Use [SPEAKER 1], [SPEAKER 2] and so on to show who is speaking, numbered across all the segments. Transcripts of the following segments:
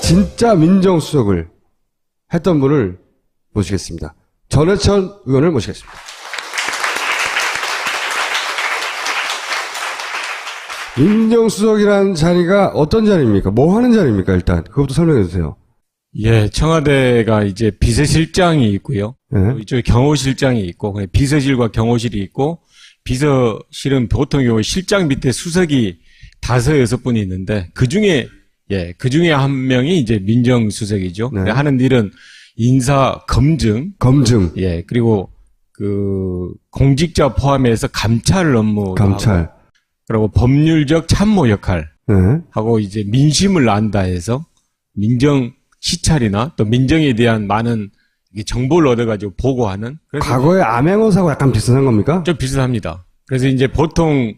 [SPEAKER 1] 진짜 민정수석을 했던 분을 모시겠습니다. 전해철 의원을 모시겠습니다. 민정수석이라는 자리가 어떤 자리입니까? 뭐 하는 자리입니까? 일단 그것부터 설명해 주세요.
[SPEAKER 2] 예, 청와대가 이제 비서실장이 있고요.
[SPEAKER 1] 네.
[SPEAKER 2] 이쪽에 경호실장이 있고, 비서실과 경호실이 있고, 비서실은 보통 경우 실장 밑에 수석이 5, 6분이 있는데, 그 중에 한 명이 이제 민정수석이죠.
[SPEAKER 1] 네.
[SPEAKER 2] 하는 일은 인사 검증. 예, 그리고 공직자 포함해서 감찰 업무.
[SPEAKER 1] 감찰.
[SPEAKER 2] 그리고 법률적 참모 역할.
[SPEAKER 1] 네.
[SPEAKER 2] 하고 이제 민심을 안다 해서 민정 시찰이나 또 민정에 대한 많은 정보를 얻어가지고 보고하는.
[SPEAKER 1] 과거의 암행어사하고 약간 비슷한 겁니까?
[SPEAKER 2] 좀 비슷합니다. 그래서 이제 보통,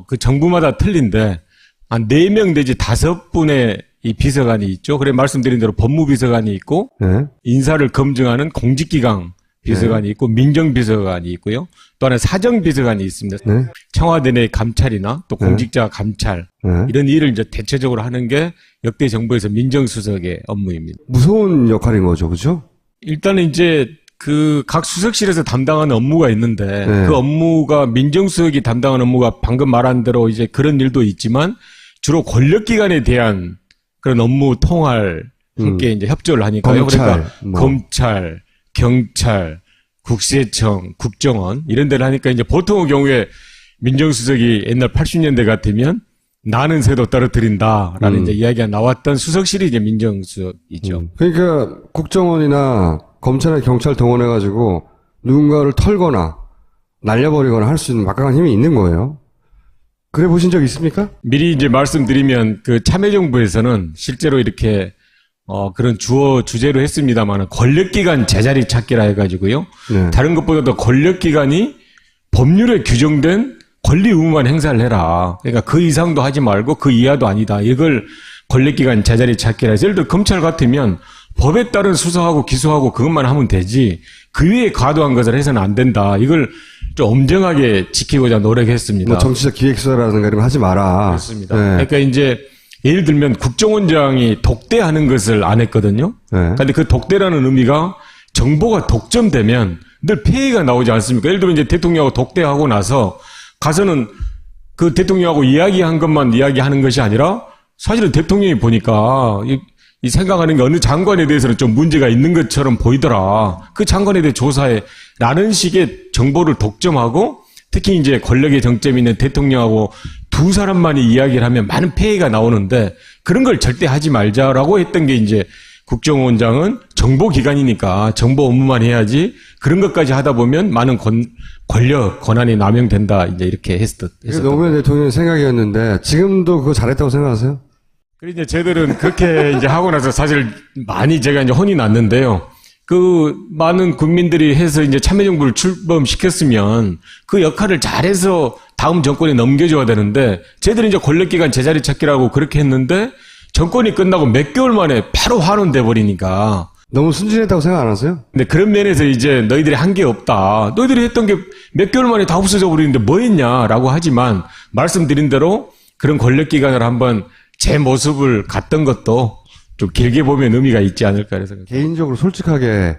[SPEAKER 2] 그 정부마다 틀린데, 한 4명 내지 5분의 이 비서관이 있죠. 그래 말씀드린 대로 법무비서관이 있고,
[SPEAKER 1] 네.
[SPEAKER 2] 인사를 검증하는 공직기강 비서관이 있고, 민정비서관이 있고요. 또 하나 사정비서관이 있습니다.
[SPEAKER 1] 네.
[SPEAKER 2] 청와대 내 감찰이나 또 공직자 감찰,
[SPEAKER 1] 네.
[SPEAKER 2] 이런 일을 이제 대체적으로 하는 게 역대 정부에서 민정수석의 업무입니다.
[SPEAKER 1] 무서운 역할인 거죠, 그죠?
[SPEAKER 2] 일단은 이제 각 수석실에서 담당하는 업무가 있는데,
[SPEAKER 1] 네.
[SPEAKER 2] 그 업무가 민정수석이 담당하는 업무가 방금 말한 대로 이제 그런 일도 있지만, 주로 권력기관에 대한 그런 업무 통할 함께 이제 협조를 하니까요.
[SPEAKER 1] 검찰,
[SPEAKER 2] 그러니까 검찰, 경찰, 국세청, 국정원 이런 데를 하니까 이제 보통의 경우에 민정수석이 옛날 80년대 같으면 나는 새도 떨어뜨린다라는 이제 이야기가 나왔던 수석실이 이제 민정수석이죠.
[SPEAKER 1] 그러니까 국정원이나 검찰이나 경찰 동원해가지고 누군가를 털거나 날려버리거나 할 수 있는 막강한 힘이 있는 거예요. 그래 보신 적 있습니까?
[SPEAKER 2] 미리 이제 말씀드리면 참여정부에서는 실제로 이렇게 그런 주제로 했습니다만 권력기관 제자리 찾기라 해가지고요.
[SPEAKER 1] 네.
[SPEAKER 2] 다른 것보다도 권력기관이 법률에 규정된 권리 의무만 행사를 해라. 그러니까 그 이상도 하지 말고 그 이하도 아니다. 이걸 권력기관 제자리 찾기라 해서 예를 들어 검찰 같으면 법에 따른 수사하고 기소하고 그것만 하면 되지 그 위에 과도한 것을 해서는 안 된다. 이걸 좀 엄정하게 지키고자 노력했습니다.
[SPEAKER 1] 뭐 정치적 기획수사라든가 이런 거 하지 마라.
[SPEAKER 2] 그렇습니다.
[SPEAKER 1] 네.
[SPEAKER 2] 그러니까 이제 예를 들면 국정원장이 독대하는 것을 안 했거든요.
[SPEAKER 1] 네.
[SPEAKER 2] 근데 그 독대라는 의미가 정보가 독점되면 늘 폐해가 나오지 않습니까? 예를 들면 이제 대통령하고 독대하고 나서 가서는 그 대통령하고 이야기한 것만 이야기하는 것이 아니라 사실은 대통령이 보니까 이 생각하는 게 어느 장관에 대해서는 좀 문제가 있는 것처럼 보이더라. 그 장관에 대해 조사해. 라는 식의 정보를 독점하고 특히 이제 권력의 정점이 있는 대통령하고 두 사람만이 이야기를 하면 많은 폐해가 나오는데 그런 걸 절대 하지 말자라고 했던 게 이제 국정원장은 정보기관이니까 정보 업무만 해야지 그런 것까지 하다 보면 많은 권한이 남용된다. 이제 이렇게 했었던.
[SPEAKER 1] 노무현 대통령의 생각이었는데 지금도 그거 잘했다고 생각하세요?
[SPEAKER 2] 그리고 이제 저희들은 그렇게 이제 하고 나서 사실 많이 제가 이제 혼이 났는데요. 많은 국민들이 해서 이제 참여정부를 출범시켰으면 그 역할을 잘해서 다음 정권에 넘겨줘야 되는데 저희들이 이제 권력기관 제자리 찾기라고 그렇게 했는데 정권이 끝나고 몇 개월 만에 바로 환원돼 버리니까.
[SPEAKER 1] 너무 순진했다고 생각 안 하세요?
[SPEAKER 2] 근데 그런 면에서 이제 너희들이 한 게 없다. 너희들이 했던 게 몇 개월 만에 다 없어져 버리는데 뭐 했냐라고 하지만 말씀드린 대로 그런 권력기관을 한번 제 모습을 갖던 것도 좀 길게 보면 의미가 있지 않을까 해서.
[SPEAKER 1] 개인적으로 솔직하게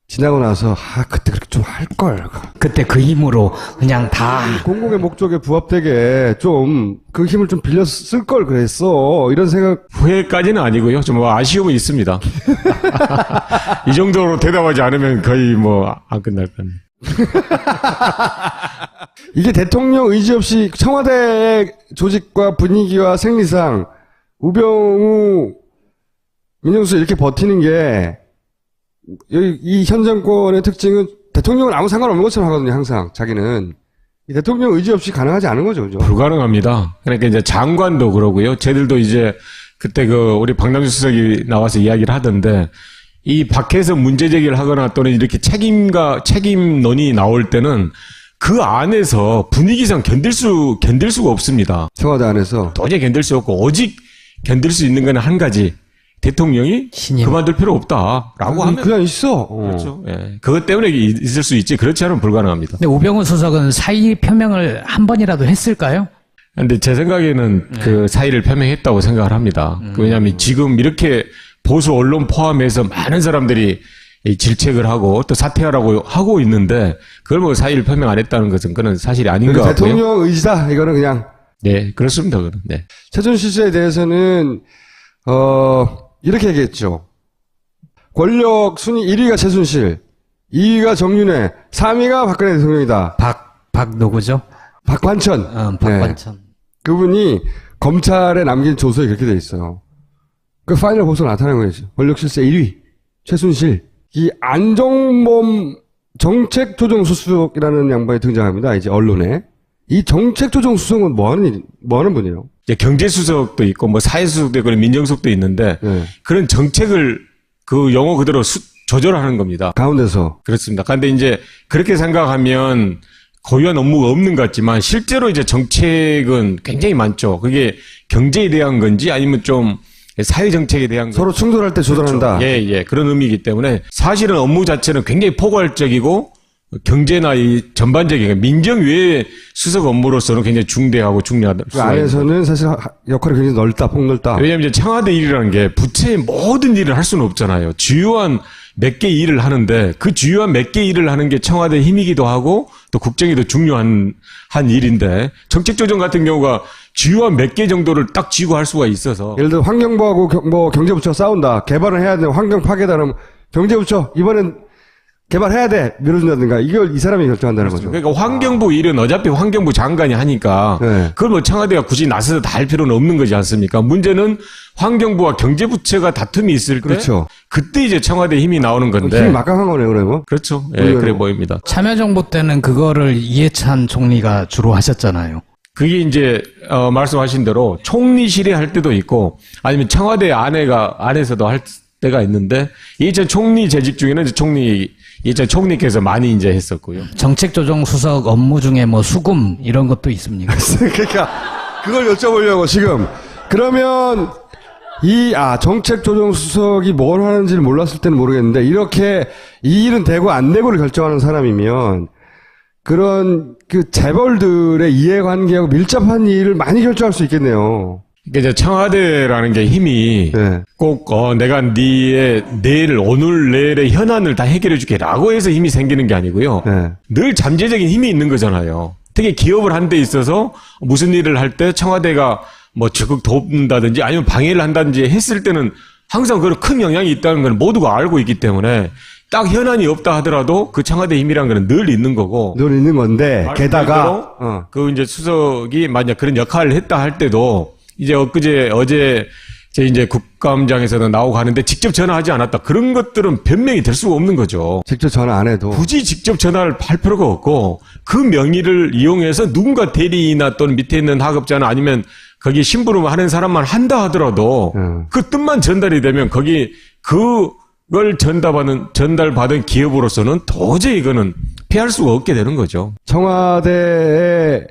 [SPEAKER 1] 지나고 나서 그때 그렇게 좀 할걸.
[SPEAKER 3] 그때 그 힘으로 그냥 다
[SPEAKER 1] 공공의 목적에 부합되게 좀 그 힘을 좀 빌려 쓸 걸 그랬어. 이런 생각.
[SPEAKER 2] 후회까지는 아니고요. 좀 아쉬움은 있습니다. 이 정도로 대답하지 않으면 거의 안 끝날 것 같네요.
[SPEAKER 1] 이게 대통령 의지 없이 청와대 조직과 분위기와 생리상 우병우 민정수석 이렇게 버티는 게 이 현 정권의 특징은 대통령은 아무 상관없는 것처럼 하거든요. 항상 자기는 이 대통령 의지 없이 가능하지 않은 거죠, 그죠?
[SPEAKER 2] 불가능합니다. 그러니까 이제 장관도 그러고요. 쟤들도 이제 그때 우리 박남주 수석이 나와서 이야기를 하던데 이 밖에서 문제 제기를 하거나 또는 이렇게 책임론이 나올 때는 그 안에서 분위기상 견딜 수가 없습니다.
[SPEAKER 1] 청와대 안에서
[SPEAKER 2] 도저히 견딜 수 없고 오직 견딜 수 있는 건 한 가지. 대통령이
[SPEAKER 3] 신임.
[SPEAKER 2] 그만둘 필요 없다라고 하면
[SPEAKER 1] 그냥 있어.
[SPEAKER 2] 그렇죠. 예. 그것 때문에 있을 수 있지. 그렇지 않으면 불가능합니다.
[SPEAKER 3] 근데 우병우 수석은 사의 표명을 한 번이라도 했을까요?
[SPEAKER 2] 근데 제 생각에는 그 사의를 표명했다고 생각을 합니다. 왜냐하면 지금 이렇게 보수 언론 포함해서 많은 사람들이 이 질책을 하고 또 사퇴하라고 하고 있는데 그걸 뭐 사의를 표명 안 했다는 것은 그건 사실이 아닌 것 같고요.
[SPEAKER 1] 대통령 의지다. 이거는 그냥.
[SPEAKER 2] 네, 그렇습니다. 그건. 네.
[SPEAKER 1] 최순실 씨에 대해서는 이렇게 얘기했죠. 권력 순위 1위가 최순실, 2위가 정윤회, 3위가 박근혜 대통령이다.
[SPEAKER 3] 박 누구죠?
[SPEAKER 1] 박관천.
[SPEAKER 3] 박관천.
[SPEAKER 1] 네. 그분이 검찰에 남긴 조서에 그렇게 돼 있어요. 그 파일을 보서 나타난 거죠. 권력 실세 1위 최순실. 이 안정범 정책조정수석이라는 양반이 등장합니다. 이제 언론에. 이 정책조정수석은 뭐 하는 분이에요?
[SPEAKER 2] 이제 경제수석도 있고 뭐 사회수석도 있고 민정수석도 있는데
[SPEAKER 1] 네.
[SPEAKER 2] 그런 정책을 그 영어 그대로 조절하는 겁니다.
[SPEAKER 1] 가운데서.
[SPEAKER 2] 그렇습니다. 그런데 이제 그렇게 생각하면 고유한 업무가 없는 것 같지만 실제로 이제 정책은 굉장히 많죠. 그게 경제에 대한 건지 아니면 좀 사회 정책에 대한 건지.
[SPEAKER 1] 서로 충돌할 때 조절한다.
[SPEAKER 2] 그렇죠. 예, 그런 의미이기 때문에 사실은 업무 자체는 굉장히 포괄적이고 경제나 이 전반적인 민정 외의 수석 업무로서는 굉장히 중대하고 중요하다.
[SPEAKER 1] 그 안에서는 사실 역할이 굉장히 넓다, 폭넓다.
[SPEAKER 2] 왜냐하면 이제 청와대 일이라는 게 부처의 모든 일을 할 수는 없잖아요. 주요한 몇 개 일을 하는데 그 주요한 몇 개 일을 하는 게 청와대 힘이기도 하고 또 국정이 더 중요한 한 일인데 정책조정 같은 경우가 주요한 몇 개 정도를 딱 쥐고 할 수가 있어서
[SPEAKER 1] 예를 들어 환경부하고 경제부처가 싸운다. 개발을 해야 돼. 환경 파괴다. 그러면 경제부처 이번엔 개발해야 돼. 밀어준다든가. 이걸 이 사람이 결정한다는 거죠.
[SPEAKER 2] 그러니까 환경부 일은 어차피 환경부 장관이 하니까
[SPEAKER 1] 네.
[SPEAKER 2] 그걸 뭐 청와대가 굳이 나서서 다 할 필요는 없는 거지 않습니까? 문제는 환경부와 경제부처가 다툼이 있을 때
[SPEAKER 1] 그렇죠.
[SPEAKER 2] 그때 이제 청와대 힘이 나오는 건데
[SPEAKER 1] 힘이 막강한 거네요, 그러면.
[SPEAKER 2] 그렇죠. 예, 그래 보입니다.
[SPEAKER 3] 참여정부 때는 그거를 이해찬 총리가 주로 하셨잖아요.
[SPEAKER 2] 그게 이제 말씀하신 대로 총리실에 할 때도 있고 아니면 청와대 안에서도 할 때가 있는데 이전 총리 재직 중에는 이제 이전 총리께서 많이 이제 했었고요.
[SPEAKER 3] 정책조정수석 업무 중에 뭐 수금 이런 것도 있습니까?
[SPEAKER 1] 그러니까 그걸 여쭤보려고 지금. 그러면 정책조정수석이 뭘 하는지를 몰랐을 때는 모르겠는데 이렇게 이 일은 되고 안 되고를 결정하는 사람이면 그런 그 재벌들의 이해관계하고 밀접한 일을 많이 결정할 수 있겠네요.
[SPEAKER 2] 그러니까 이제 청와대라는 게 힘이
[SPEAKER 1] 네.
[SPEAKER 2] 꼭 내가 내일 오늘 내일의 현안을 다 해결해 줄게라고 해서 힘이 생기는 게 아니고요.
[SPEAKER 1] 네.
[SPEAKER 2] 늘 잠재적인 힘이 있는 거잖아요. 특히 기업을 한 데 있어서 무슨 일을 할 때 청와대가 뭐 적극 돕는다든지 아니면 방해를 한다든지 했을 때는 항상 그런 큰 영향이 있다는 걸 모두가 알고 있기 때문에 딱 현안이 없다 하더라도 그 청와대 힘이라는 건 늘 있는 거고.
[SPEAKER 1] 늘 있는 건데 게다가
[SPEAKER 2] 그 이제 수석이 만약 그런 역할을 했다 할 때도 이제 어제 제 이제 국감장에서도 나오고 하는데 직접 전화하지 않았다. 그런 것들은 변명이 될 수가 없는 거죠.
[SPEAKER 1] 직접 전화 안 해도
[SPEAKER 2] 굳이 직접 전화를 할 필요가 없고 그 명의를 이용해서 누군가 대리나 또는 밑에 있는 하급자나 아니면 거기 심부름 하는 사람만 한다 하더라도 그 뜻만 전달이 되면 거기 그걸 전달받은 기업으로서는 도저히 이거는 피할 수가 없게 되는 거죠.
[SPEAKER 1] 청와대의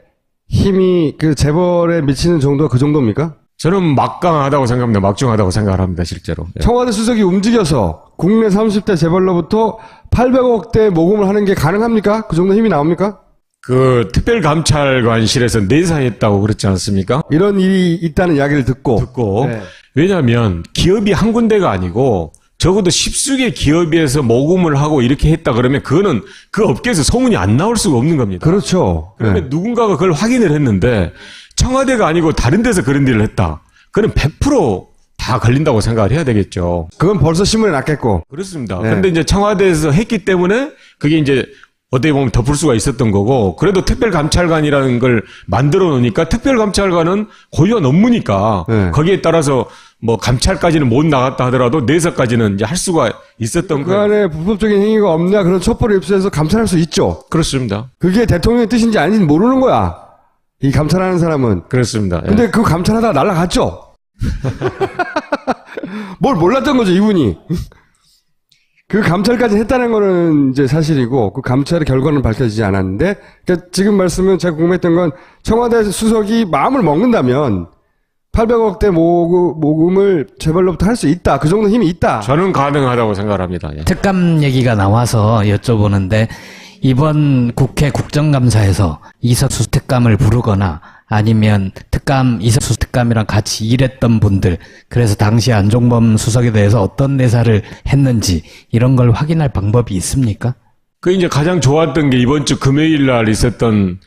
[SPEAKER 1] 힘이 그 재벌에 미치는 정도가 그 정도입니까?
[SPEAKER 2] 저는 막강하다고 생각합니다. 막중하다고 생각을 합니다. 실제로. 예.
[SPEAKER 1] 청와대 수석이 움직여서 국내 30대 재벌로부터 800억대 모금을 하는 게 가능합니까? 그 정도 힘이 나옵니까?
[SPEAKER 2] 그 특별감찰관실에서 내사했다고 그랬지 않습니까?
[SPEAKER 1] 이런 일이 있다는 이야기를 듣고 네.
[SPEAKER 2] 왜냐하면 기업이 한 군데가 아니고 적어도 십수개 기업에서 모금을 하고 이렇게 했다 그러면 그거는 그 업계에서 소문이 안 나올 수가 없는 겁니다.
[SPEAKER 1] 그렇죠.
[SPEAKER 2] 그러면
[SPEAKER 1] 네.
[SPEAKER 2] 누군가가 그걸 확인을 했는데 청와대가 아니고 다른 데서 그런 일을 했다. 그럼 100% 다 걸린다고 생각을 해야 되겠죠.
[SPEAKER 1] 그건 벌써 신문에 났겠고.
[SPEAKER 2] 그렇습니다.
[SPEAKER 1] 네.
[SPEAKER 2] 그런데 이제 청와대에서 했기 때문에 그게 이제 어떻게 보면 덮을 수가 있었던 거고, 그래도 특별감찰관이라는 걸 만들어 놓으니까 특별감찰관은 고유한 업무니까
[SPEAKER 1] 네.
[SPEAKER 2] 거기에 따라서 뭐 감찰까지는 못 나갔다 하더라도 내사까지는 이제 할 수가 있었던
[SPEAKER 1] 그
[SPEAKER 2] 거예요.
[SPEAKER 1] 안에 불법적인 행위가 없냐 그런 첩보를 입수해서 감찰할 수 있죠.
[SPEAKER 2] 그렇습니다.
[SPEAKER 1] 그게 대통령의 뜻인지 아닌지 모르는 거야. 이 감찰하는 사람은.
[SPEAKER 2] 그렇습니다. 예.
[SPEAKER 1] 근데 그 감찰하다가 날아갔죠. 뭘 몰랐던 거죠, 이분이. 그 감찰까지 했다는 거는 이제 사실이고, 그 감찰의 결과는 밝혀지지 않았는데, 그러니까 지금 말씀은 제가 궁금했던 건, 청와대 수석이 마음을 먹는다면, 800억대 모금을 재벌로부터 할 수 있다. 그 정도 힘이 있다.
[SPEAKER 2] 저는 가능하다고 생각을 합니다. 예.
[SPEAKER 3] 특감 얘기가 나와서 여쭤보는데 이번 국회 국정감사에서 이석수 특감을 부르거나 아니면 이사수 특감이랑 같이 일했던 분들, 그래서 당시 안종범 수석에 대해서 어떤 내사를 했는지 이런 걸 확인할 방법이 있습니까?
[SPEAKER 2] 그 이제 가장 좋았던 게 이번 주 금요일 날 있었던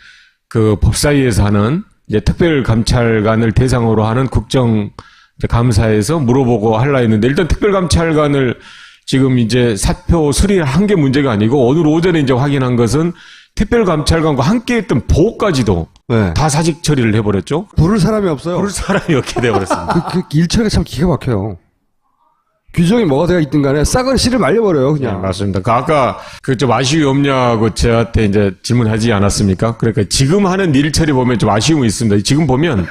[SPEAKER 2] 그 법사위에서 하는 이제 특별감찰관을 대상으로 하는 국정감사에서 물어보고 하려 했는데, 일단 특별감찰관을 지금 이제 사표 수리를 한 게 문제가 아니고 오늘 오전에 이제 확인한 것은 특별감찰관과 함께 했던 보호까지도
[SPEAKER 1] 네.
[SPEAKER 2] 다 사직 처리를 해버렸죠.
[SPEAKER 1] 부를 사람이 없어요.
[SPEAKER 2] 부를 사람이 없게 돼버렸습니다.
[SPEAKER 1] 그 일처리가 참 기가 막혀요. 규정이 뭐가 되어 있든 간에 싹을 씨를 말려버려요,
[SPEAKER 2] 네,
[SPEAKER 1] 그냥.
[SPEAKER 2] 맞습니다. 그 아까 그 좀 아쉬움이 없냐고 저한테 이제 질문하지 않았습니까? 그러니까 지금 하는 일 처리 보면 좀 아쉬움이 있습니다. 지금 보면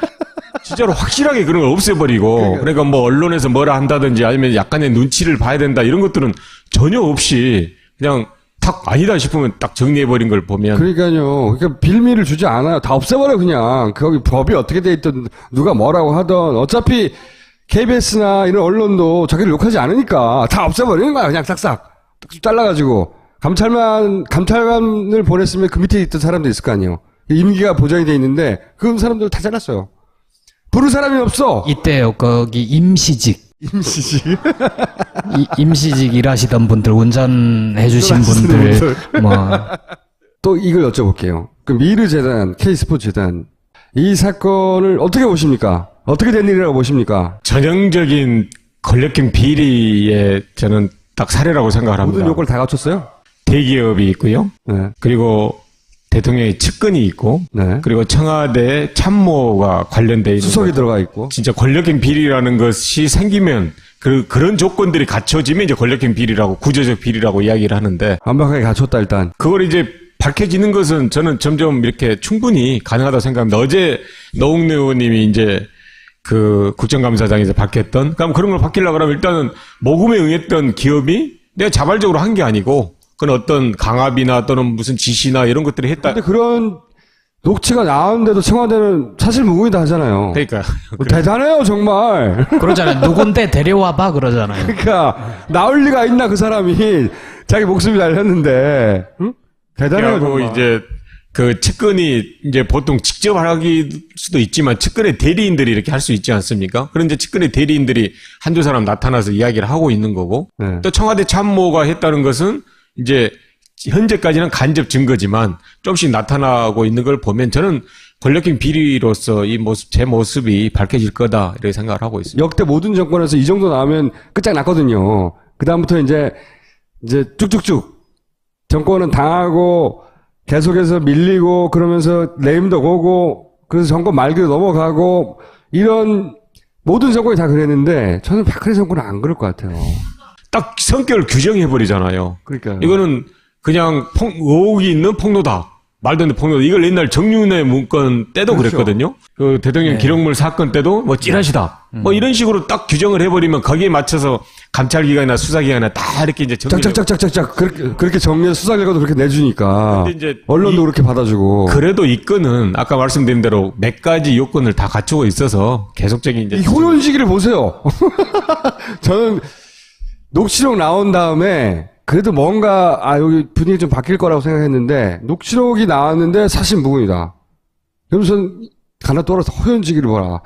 [SPEAKER 2] 진짜로 확실하게 그런 걸 없애버리고, 그러니까 뭐 언론에서 뭐라 한다든지 아니면 약간의 눈치를 봐야 된다 이런 것들은 전혀 없이 그냥 딱 아니다 싶으면 딱 정리해버린 걸 보면.
[SPEAKER 1] 그러니까요. 그러니까 빌미를 주지 않아요. 다 없애버려, 그냥. 거기 법이 어떻게 돼 있든 누가 뭐라고 하든 어차피 KBS나 이런 언론도 자기를 욕하지 않으니까 다 없애버리는 거야. 그냥 싹싹. 잘라가지고. 감찰관을 보냈으면 그 밑에 있던 사람도 있을 거 아니에요. 임기가 보장이 돼 있는데 그 사람들 다 잘랐어요. 부를 사람이 없어.
[SPEAKER 3] 이때요, 거기 임시직 일하시던 분들, 운전해주신 분들,
[SPEAKER 1] 또 이걸 여쭤볼게요. 그 미르재단, K스포츠재단 이 사건을 어떻게 보십니까? 어떻게 된 일이라고 보십니까?
[SPEAKER 2] 전형적인 권력형 비리의 저는 딱 사례라고 생각을 합니다.
[SPEAKER 1] 모든 요건을 다 갖췄어요?
[SPEAKER 2] 대기업이 있고요.
[SPEAKER 1] 네.
[SPEAKER 2] 그리고 대통령의 측근이 있고,
[SPEAKER 1] 네.
[SPEAKER 2] 그리고 청와대 참모가 관련돼 있는
[SPEAKER 1] 수석이
[SPEAKER 2] 거죠.
[SPEAKER 1] 들어가 있고.
[SPEAKER 2] 진짜 권력형 비리라는 것이 생기면 그런 조건들이 갖춰지면 이제 권력형 비리라고, 구조적 비리라고 이야기를 하는데,
[SPEAKER 1] 완벽하게 갖췄다, 일단.
[SPEAKER 2] 그걸 이제 밝혀지는 것은 저는 점점 이렇게 충분히 가능하다고 생각합니다. 어제 노웅래 의원님이 이제 그 국정감사장에서 밝혔던, 그럼 그런 걸 밝히려고 그러면 일단은 모금에 응했던 기업이 내가 자발적으로 한 게 아니고, 그건 어떤 강압이나 또는 무슨 지시나 이런 것들을 했다.
[SPEAKER 1] 근데 그런 녹취가 나왔는데도 청와대는 사실 무근이다 하잖아요.
[SPEAKER 2] 그러니까.
[SPEAKER 1] 대단해요, 정말.
[SPEAKER 3] 그러잖아요. 누군데 데려와봐 그러잖아요.
[SPEAKER 1] 그러니까 나올 리가 있나, 그 사람이. 자기 목숨이 달렸는데. 응? 대단해요,
[SPEAKER 2] 그리고
[SPEAKER 1] 정말.
[SPEAKER 2] 이제 그 측근이 이제 보통 직접 하기 수도 있지만 측근의 대리인들이 이렇게 할 수 있지 않습니까? 그런 이제 측근의 대리인들이 한두 사람 나타나서 이야기를 하고 있는 거고,
[SPEAKER 1] 네.
[SPEAKER 2] 또 청와대 참모가 했다는 것은 이제 현재까지는 간접 증거지만 조금씩 나타나고 있는 걸 보면 저는 권력형 비리로서 이 모습, 제 모습이 밝혀질 거다 이렇게 생각을 하고 있습니다.
[SPEAKER 1] 역대 모든 정권에서 이 정도 나오면 끝장났거든요. 그다음부터 이제 쭉쭉쭉 정권은 당하고 계속해서 밀리고 그러면서 레임덕 오고 그래서 정권 말기로 넘어가고 이런 모든 정권이 다 그랬는데 저는 박근혜 정권은 안 그럴 것 같아요.
[SPEAKER 2] 딱 성격을 규정해버리잖아요.
[SPEAKER 1] 그러니까
[SPEAKER 2] 이거는 그냥 의혹이 있는 폭로다. 말도 안 되는 폭로다. 이걸 옛날 정윤회 문건 때도
[SPEAKER 1] 그렇죠.
[SPEAKER 2] 그랬거든요. 그 대통령 기록물 사건 때도 뭐 찌라시다. 뭐 이런 식으로 딱 규정을 해버리면 거기에 맞춰서 감찰기관이나 수사기관이나 다 이렇게 이제 정리를
[SPEAKER 1] 짝짝짝짝짝 그렇게 정리해서 수사 결과도 그렇게 내주니까
[SPEAKER 2] 근데 이제
[SPEAKER 1] 언론도 그렇게 받아주고
[SPEAKER 2] 그래도 이 건은 아까 말씀드린 대로 몇 가지 요건을 다 갖추고 있어서 계속적인 이제
[SPEAKER 1] 이 효연지기를 보세요. 저는 녹취록 나온 다음에 그래도 뭔가 여기 분위기 좀 바뀔 거라고 생각했는데 녹취록이 나왔는데 사실 무근이다. 그러면서 가나 떨어서 호연지기를 보라.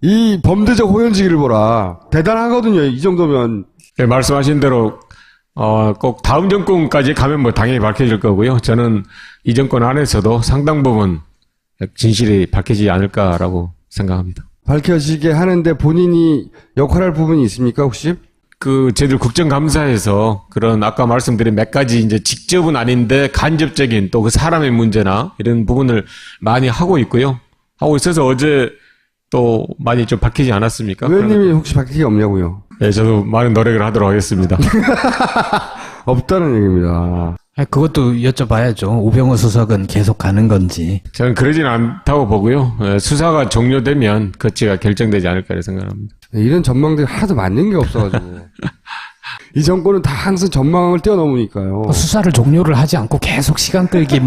[SPEAKER 1] 이 범죄적 호연지기를 보라. 대단하거든요. 이 정도면.
[SPEAKER 2] 네, 말씀하신 대로 꼭 다음 정권까지 가면 뭐 당연히 밝혀질 거고요. 저는 이 정권 안에서도 상당 부분 진실이 밝혀지지 않을까라고 생각합니다.
[SPEAKER 1] 밝혀지게 하는데 본인이 역할할 부분이 있습니까, 혹시?
[SPEAKER 2] 저희들 국정감사에서 그런 아까 말씀드린 몇 가지 이제 직접은 아닌데 간접적인 또 그 사람의 문제나 이런 부분을 많이 하고 있고요. 하고 있어서 어제 또 많이 좀 밝히지 않았습니까?
[SPEAKER 1] 의원님이 혹시 밝히기 없냐고요?
[SPEAKER 2] 네, 저도 많은 노력을 하도록 하겠습니다.
[SPEAKER 1] 없다는 얘기입니다.
[SPEAKER 3] 그것도 여쭤봐야죠. 우병우 수석은 계속 가는 건지.
[SPEAKER 2] 저는 그러진 않다고 보고요. 수사가 종료되면 거치가 결정되지 않을까 생각합니다.
[SPEAKER 1] 이런 전망들이 하나도 맞는 게 없어가지고. 이 정권은 다 항상 전망을 뛰어넘으니까요.
[SPEAKER 3] 수사를 종료를 하지 않고 계속 시간 끌기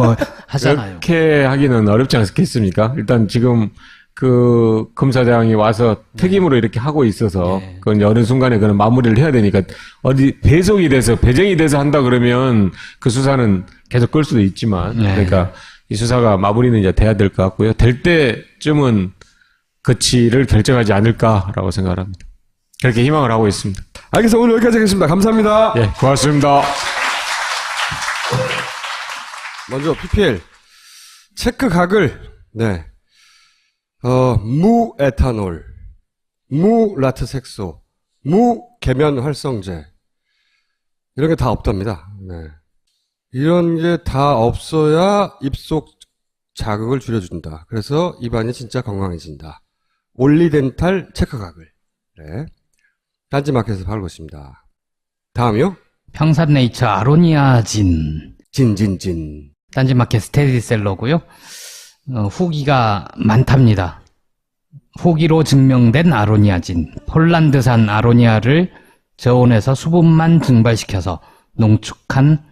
[SPEAKER 3] 하잖아요.
[SPEAKER 2] 그렇게 하기는 어렵지 않겠습니까? 일단 지금 그 검사장이 와서 특임으로 이렇게 하고 있어서
[SPEAKER 3] 네.
[SPEAKER 2] 그건 어느 순간에 그는 마무리를 해야 되니까 어디 배정이 돼서 한다 그러면 그 수사는 계속 끌 수도 있지만
[SPEAKER 3] 네.
[SPEAKER 2] 그러니까 이 수사가 마무리는 이제 돼야 될 것 같고요. 될 때쯤은 거치를 결정하지 않을까라고 생각을 합니다. 그렇게 희망을 하고 있습니다.
[SPEAKER 1] 알겠습니다. 오늘 여기까지 하겠습니다. 감사합니다.
[SPEAKER 2] 예, 고맙습니다.
[SPEAKER 1] 먼저 PPL 체크각을 네. 무에탄올, 무라트색소, 무계면활성제 이런 게 다 없답니다. 네. 이런 게 다 없어야 입속 자극을 줄여준다. 그래서 입안이 진짜 건강해진다. 올리덴탈 체크각을 네. 딴지마켓에서 팔고 있습니다. 다음이요?
[SPEAKER 3] 평산네이처 아로니아진.
[SPEAKER 1] 진진진.
[SPEAKER 3] 딴지마켓 스테디셀러고요. 후기가 많답니다. 후기로 증명된 아로니아진. 폴란드산 아로니아를 저온에서 수분만 증발시켜서 농축한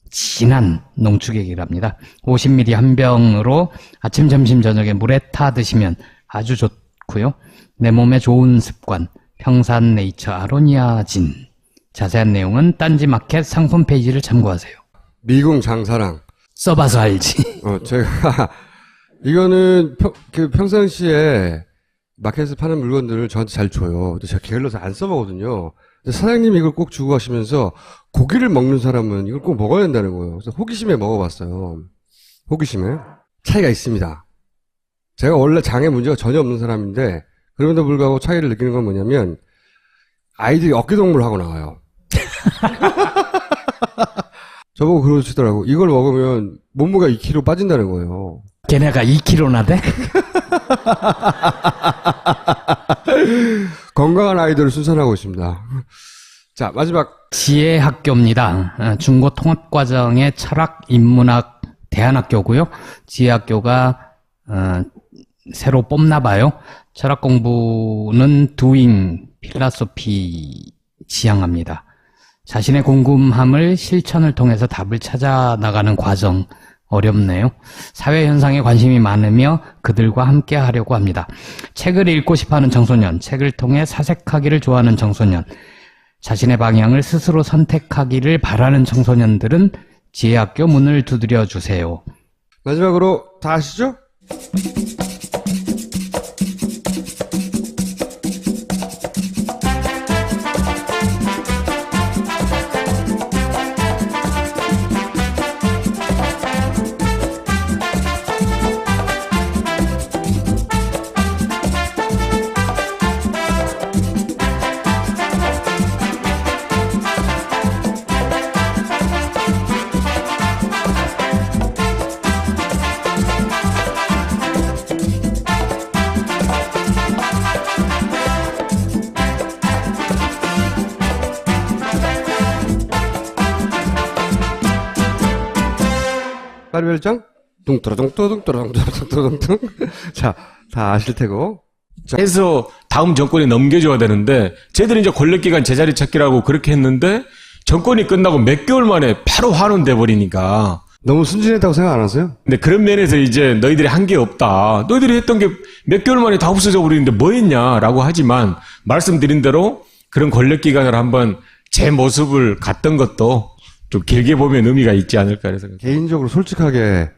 [SPEAKER 3] 진한 농축액이랍니다. 50ml 한 병으로 아침, 점심, 저녁에 물에 타 드시면 아주 좋고요. 내 몸에 좋은 습관. 평산네이처 아로니아진. 자세한 내용은 딴지마켓 상품 페이지를 참고하세요.
[SPEAKER 1] 미궁 장사랑.
[SPEAKER 3] 써봐서 알지.
[SPEAKER 1] 제가, 이거는 평상시에 마켓에서 파는 물건들을 저한테 잘 줘요. 근데 제가 게을러서 안 써보거든요. 근데 사장님이 이걸 꼭 주고 가시면서 고기를 먹는 사람은 이걸 꼭 먹어야 된다는 거예요. 그래서 호기심에 먹어봤어요. 호기심에. 차이가 있습니다. 제가 원래 장에 문제가 전혀 없는 사람인데, 그럼에도 불구하고 차이를 느끼는 건 뭐냐면, 아이들이 어깨동무를 하고 나와요. 저보고 그러시더라고. 이걸 먹으면 몸무게가 2kg 빠진다는 거예요.
[SPEAKER 3] 걔네가 2kg나 돼?
[SPEAKER 1] 건강한 아이들을 순산하고 있습니다. 자, 마지막.
[SPEAKER 3] 지혜학교입니다. 중고 통합과정의 철학, 인문학 대안학교고요. 지혜학교가 새로 뽑나 봐요. 철학 공부는 doing 필라소피 지향합니다. 자신의 궁금함을 실천을 통해서 답을 찾아 나가는 과정. 어렵네요. 사회 현상에 관심이 많으며 그들과 함께 하려고 합니다. 책을 읽고 싶어하는 청소년, 책을 통해 사색하기를 좋아하는 청소년, 자신의 방향을 스스로 선택하기를 바라는 청소년들은 지혜학교 문을 두드려 주세요.
[SPEAKER 1] 마지막으로 다 아시죠? 파리별장 뚱뚜라뚱뚜뚱뚜라뚱뚜라뚱뚜 자, 다 아실 테고.
[SPEAKER 2] 해서 다음 정권에 넘겨줘야 되는데 쟤들이 이제 권력기관 제자리 찾기라고 그렇게 했는데 정권이 끝나고 몇 개월 만에 바로 환원돼 버리니까
[SPEAKER 1] 너무 순진했다고 생각 안 하세요?
[SPEAKER 2] 근데 그런 면에서 이제 너희들이 한 게 없다. 너희들이 했던 게 몇 개월 만에 다 없어져 버리는데 뭐 했냐라고 하지만 말씀드린 대로 그런 권력기관을 한번 제 모습을 갔던 것도 좀 길게 보면 의미가 있지 않을까 해서
[SPEAKER 1] 개인적으로 솔직하게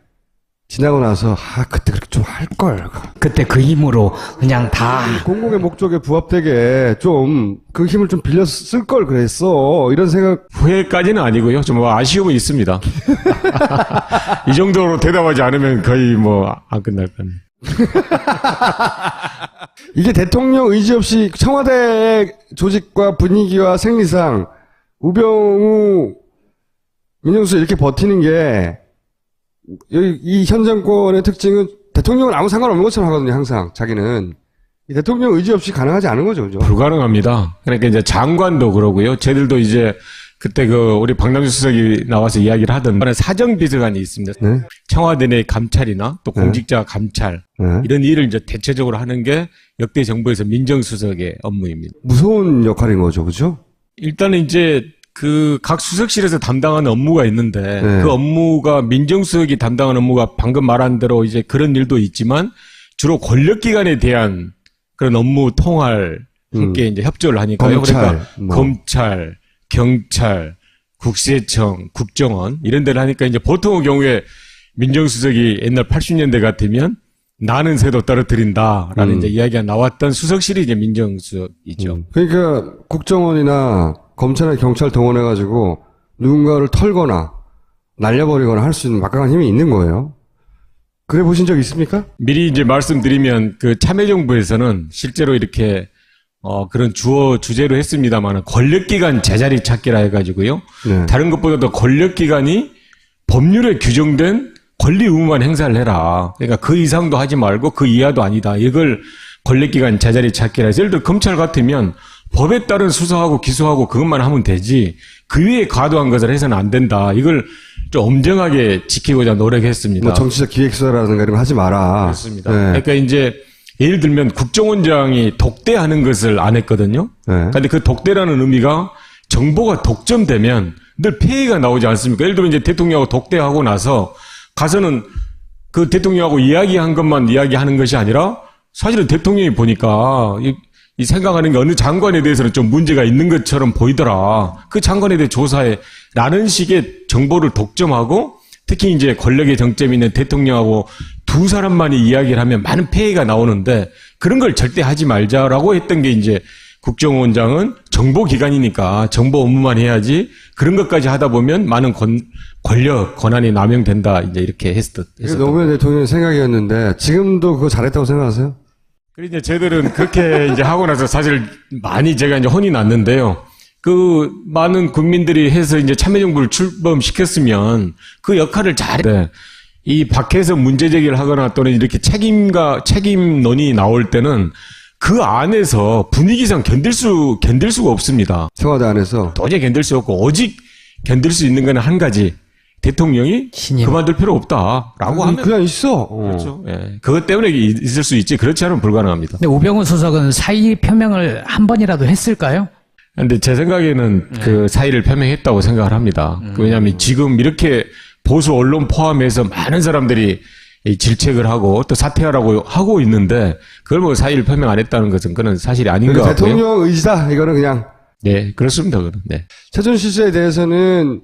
[SPEAKER 1] 지나고 나서 그때 그렇게 좀 할걸.
[SPEAKER 3] 그때 그 힘으로 그냥 다
[SPEAKER 1] 공공의 목적에 부합되게 좀 그 힘을 좀 빌려 쓸 걸 그랬어. 이런 생각.
[SPEAKER 2] 후회까지는 아니고요. 좀 아쉬움은 있습니다. 이 정도로 대답하지 않으면 거의 안 끝날 것 같네요.
[SPEAKER 1] 이게 대통령 의지 없이 청와대 조직과 분위기와 생리상 우병우 민정수석 이렇게 버티는 게 여기 이 현 정권의 특징은 대통령은 아무 상관없는 것처럼 하거든요. 항상 자기는 이 대통령 의지 없이 가능하지 않은 거죠, 그죠?
[SPEAKER 2] 불가능합니다. 그러니까 이제 장관도 그러고요. 쟤들도 이제 그때 우리 박남주 수석이 나와서 이야기를 하던 사정비서관이 있습니다.
[SPEAKER 1] 네.
[SPEAKER 2] 청와대 내 감찰이나 또 공직자 감찰
[SPEAKER 1] 네.
[SPEAKER 2] 이런 일을 이제 대체적으로 하는 게 역대 정부에서 민정수석의 업무입니다.
[SPEAKER 1] 무서운 역할인 거죠, 그죠?
[SPEAKER 2] 일단은 이제 각 수석실에서 담당하는 업무가 있는데
[SPEAKER 1] 네.
[SPEAKER 2] 그 업무가 민정수석이 담당하는 업무가 방금 말한 대로 이제 그런 일도 있지만 주로 권력기관에 대한 그런 업무 통할 함께 이제 협조를 하니까요. 그러니까 검찰, 경찰, 국세청, 국정원 이런 데를 하니까 이제 보통의 경우에 민정수석이 옛날 80년대 같으면 나는 새도 떨어뜨린다라는 이제 이야기가 나왔던 수석실이 이제 민정수석이죠.
[SPEAKER 1] 그러니까 국정원이나 검찰이나 경찰 동원해가지고 누군가를 털거나 날려버리거나 할 수 있는 막강한 힘이 있는 거예요. 그래 보신 적 있습니까?
[SPEAKER 2] 미리 이제 말씀드리면 그 참여정부에서는 실제로 이렇게 그런 주제로 했습니다만 권력기관 제자리 찾기라 해가지고요.
[SPEAKER 1] 네.
[SPEAKER 2] 다른 것보다도 권력기관이 법률에 규정된 권리 의무만 행사를 해라. 그러니까 그 이상도 하지 말고 그 이하도 아니다. 이걸 권력기관 제자리 찾기라 해서 예를 들어 검찰 같으면 법에 따른 수사하고 기소하고 그것만 하면 되지 그 위에 과도한 것을 해서는 안 된다. 이걸 좀 엄정하게 지키고자 노력했습니다.
[SPEAKER 1] 뭐 정치적 기획수사라든가 이런 거 하지 마라.
[SPEAKER 2] 그렇습니다.
[SPEAKER 1] 네.
[SPEAKER 2] 그러니까 이제 예를 들면 국정원장이 독대하는 것을 안 했거든요.
[SPEAKER 1] 네.
[SPEAKER 2] 근데 그 독대라는 의미가 정보가 독점되면 늘 폐해가 나오지 않습니까? 예를 들면 이제 대통령하고 독대하고 나서 가서는 그 대통령하고 이야기한 것만 이야기하는 것이 아니라 사실은 대통령이 보니까 이 생각하는 게 어느 장관에 대해서는 좀 문제가 있는 것처럼 보이더라. 그 장관에 대해 조사해. 라는 식의 정보를 독점하고 특히 이제 권력의 정점이 있는 대통령하고 두 사람만이 이야기를 하면 많은 폐해가 나오는데 그런 걸 절대 하지 말자라고 했던 게 이제 국정원장은 정보기관이니까 정보 업무만 해야지 그런 것까지 하다 보면 많은 권한이 남용된다. 이제 이렇게 했었던.
[SPEAKER 1] 노무현 대통령의 생각이었는데 지금도 그거 잘했다고 생각하세요?
[SPEAKER 2] 그리고 이제 저희들은 그렇게 이제 하고 나서 사실 많이 제가 이제 혼이 났는데요. 그 많은 국민들이 해서 이제 참여정부를 출범시켰으면 그 역할을 잘해. 이 밖에서 문제 제기를 하거나 또는 이렇게 책임론이 나올 때는 그 안에서 분위기상 견딜 수가 없습니다.
[SPEAKER 1] 청와대 안에서.
[SPEAKER 2] 도저히 견딜 수 없고 오직 견딜 수 있는 건 한 가지. 대통령이
[SPEAKER 3] 신임.
[SPEAKER 2] 그만둘 필요 없다라고 하면
[SPEAKER 1] 그냥 있어.
[SPEAKER 2] 그렇죠. 예. 그것 때문에 있을 수 있지. 그렇지 않으면 불가능합니다.
[SPEAKER 3] 근데 우병우 수석은 사의 표명을 한 번이라도 했을까요?
[SPEAKER 2] 근데 제 생각에는 그 사의를 표명했다고 생각을 합니다. 왜냐하면 지금 이렇게 보수 언론 포함해서 많은 사람들이 이 질책을 하고 또 사퇴하라고 하고 있는데 그걸 뭐 사의를 표명 안 했다는 것은 그건 사실이 아닌 것 같고요.
[SPEAKER 1] 대통령 의지다. 이거는 그냥.
[SPEAKER 2] 네, 그렇습니다. 그건. 네.
[SPEAKER 1] 최순실 씨에 대해서는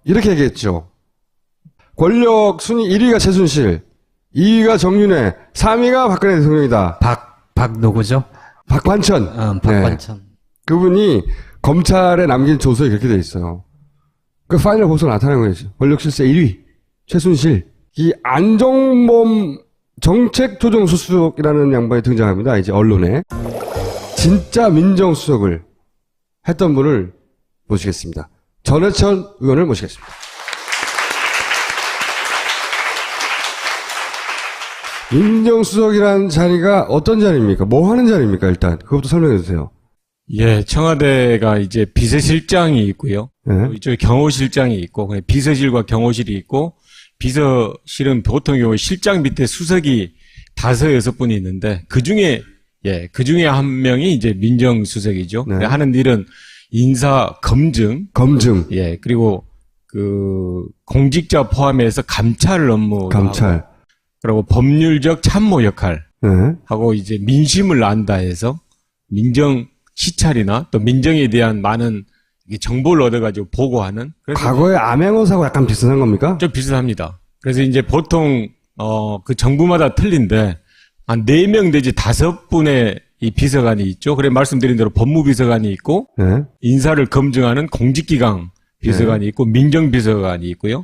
[SPEAKER 1] 이렇게 얘기했죠. 권력 순위 1위가 최순실, 2위가 정윤회, 3위가 박근혜 대통령이다.
[SPEAKER 3] 박 누구죠?
[SPEAKER 1] 박관천.
[SPEAKER 3] 박관천.
[SPEAKER 1] 네. 그분이 검찰에 남긴 조서에 그렇게 돼 있어요. 그 파이널 보고서 나타난 거죠. 권력 실세 1위 최순실. 이 안종범 정책조정수석이라는 양반이 등장합니다. 이제 언론에. 진짜 민정수석을 했던 분을 모시겠습니다. 전해천 의원을 모시겠습니다. 민정수석이라는 자리가 어떤 자리입니까? 뭐 하는 자리입니까? 일단 그것부터 설명해 주세요.
[SPEAKER 2] 예, 청와대가 이제 비서실장이 있고요.
[SPEAKER 1] 네.
[SPEAKER 2] 이쪽에 경호실장이 있고, 비서실과 경호실이 있고, 비서실은 보통 경우 실장 밑에 수석이 5, 6분이 있는데, 그 중에 한 명이 이제 민정수석이죠.
[SPEAKER 1] 네.
[SPEAKER 2] 하는 일은 인사 검증. 예, 그리고 공직자 포함해서 감찰 업무.
[SPEAKER 1] 감찰.
[SPEAKER 2] 그리고 법률적 참모 역할.
[SPEAKER 1] 네.
[SPEAKER 2] 하고 이제 민심을 안다 해서 민정 시찰이나 또 민정에 대한 많은 정보를 얻어가지고 보고하는. 그래서
[SPEAKER 1] 과거의 암행어사하고 약간 비슷한 겁니까?
[SPEAKER 2] 좀 비슷합니다. 그래서 이제 보통 그 정부마다 틀린데 한 4명 내지 5분의 이 비서관이 있죠. 그래 말씀드린 대로 법무비서관이 있고
[SPEAKER 1] 네.
[SPEAKER 2] 인사를 검증하는 공직기강 비서관이 있고 민정비서관이 있고요. 또